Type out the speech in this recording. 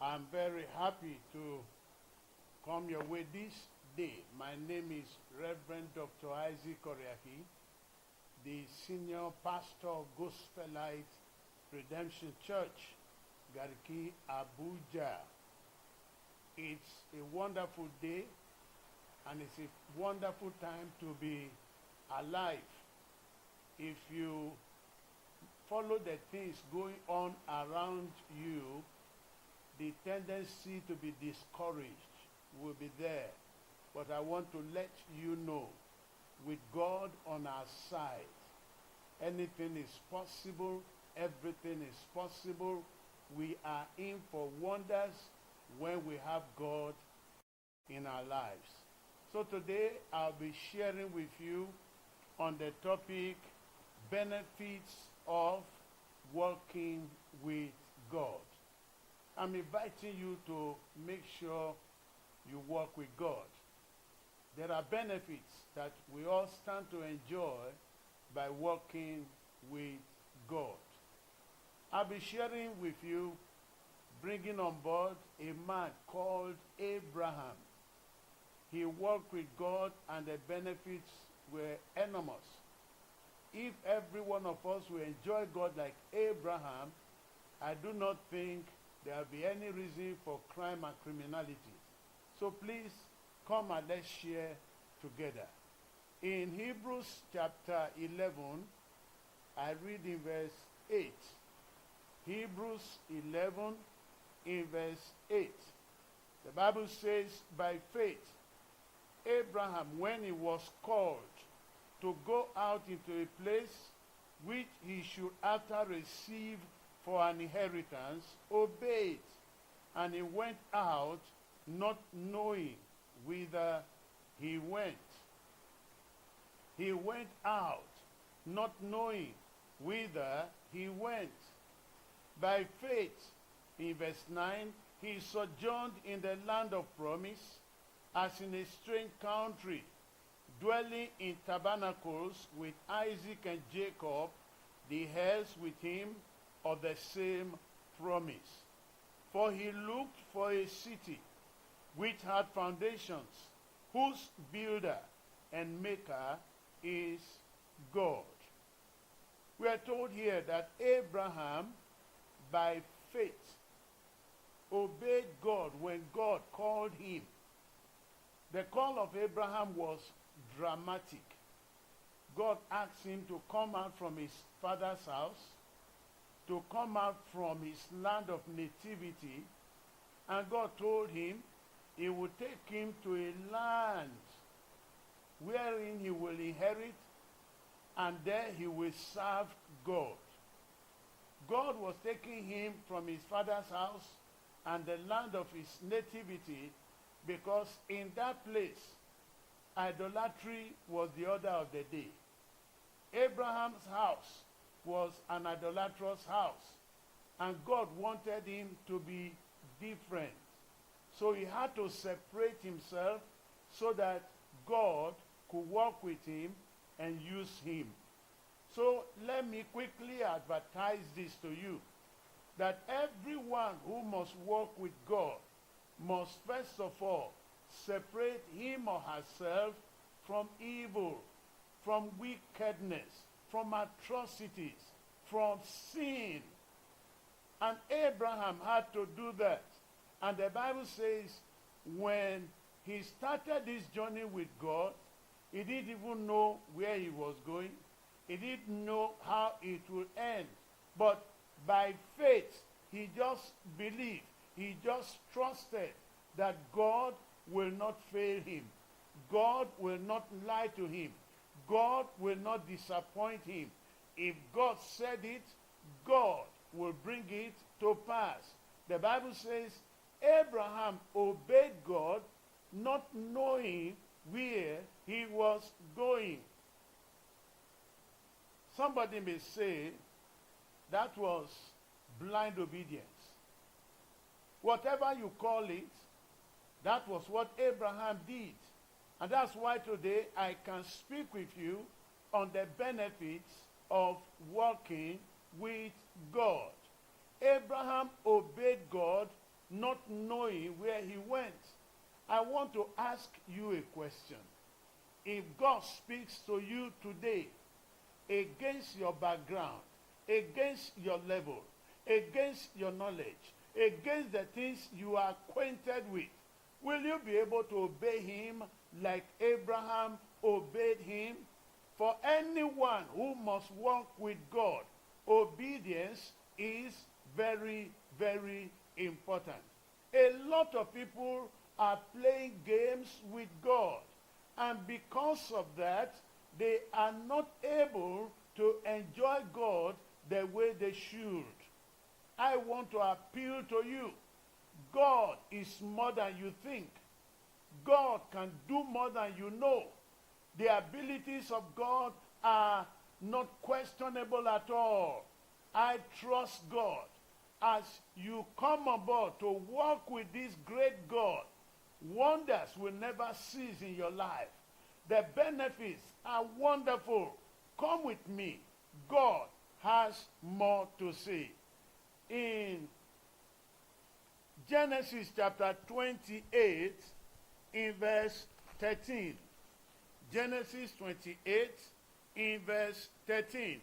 I'm very happy to come your way this day. My name is Reverend Dr. Isaac Oriaki, the Senior Pastor of Gospelite Redemption Church, Garki, Abuja. It's a wonderful day and it's a wonderful time to be alive. If you follow the things going on around you, the tendency to be discouraged will be there. But I want to let you know, with God on our side, anything is possible, everything is possible. We are in for wonders when we have God in our lives. So today I'll be sharing with you on the topic, benefits of working with God. I'm inviting you to make sure you work with God. There are benefits that we all stand to enjoy by working with God. I'll be sharing with you, bringing on board a man called Abraham. He worked with God and the benefits were enormous. If every one of us will enjoy God like Abraham, I do not think there will be any reason for crime and criminality. So please, come and let's share together. In Hebrews chapter 11, I read in verse 8. Hebrews 11 in verse 8. The Bible says, by faith, Abraham, when he was called to go out into a place which he should after receive for an inheritance, obeyed, and he went out not knowing whither he went. He went out not knowing whither he went. By faith, in verse 9, he sojourned in the land of promise, as in a strange country, dwelling in tabernacles with Isaac and Jacob, the heirs with him of the same promise. For he looked for a city which had foundations, whose builder and maker is God. We are told here that Abraham, by faith, obeyed God when God called him. The call of Abraham was dramatic. God asked him to come out from his father's house, to come out from his land of nativity, and God told him he would take him to a land wherein he will inherit, and there he will serve God. God was taking him from his father's house and the land of his nativity, because in that place, idolatry was the order of the day. Abraham's house was an idolatrous house, and God wanted him to be different. So he had to separate himself so that God could work with him and use him. So let me quickly advertise this to you, that everyone who must work with God must first of all separate him or herself from evil, from wickedness, from atrocities, from sin. And Abraham had to do that. And the Bible says when he started this journey with God, he didn't even know where he was going. He didn't know how it would end. But by faith, he just believed. He just trusted that God will not fail him. God will not lie to him. God will not disappoint him. If God said it, God will bring it to pass. The Bible says Abraham obeyed God, not knowing where he was going. Somebody may say that was blind obedience. Whatever you call it, that was what Abraham did. And that's why today I can speak with you on the benefits of working with God. Abraham obeyed God not knowing where he went. I want to ask you a question. If God speaks to you today against your background, against your level, against your knowledge, against the things you are acquainted with, will you be able to obey him like Abraham obeyed him? For anyone who must walk with God, obedience is very, very important. A lot of people are playing games with God, and because of that, they are not able to enjoy God the way they should. I want to appeal to you. God is more than you think. God can do more than you know. The abilities of God are not questionable at all. I trust God. As you come aboard to walk with this great God, wonders will never cease in your life. The benefits are wonderful. Come with me. God has more to say. In Genesis chapter 28, in verse 13. Genesis 28, in verse 13.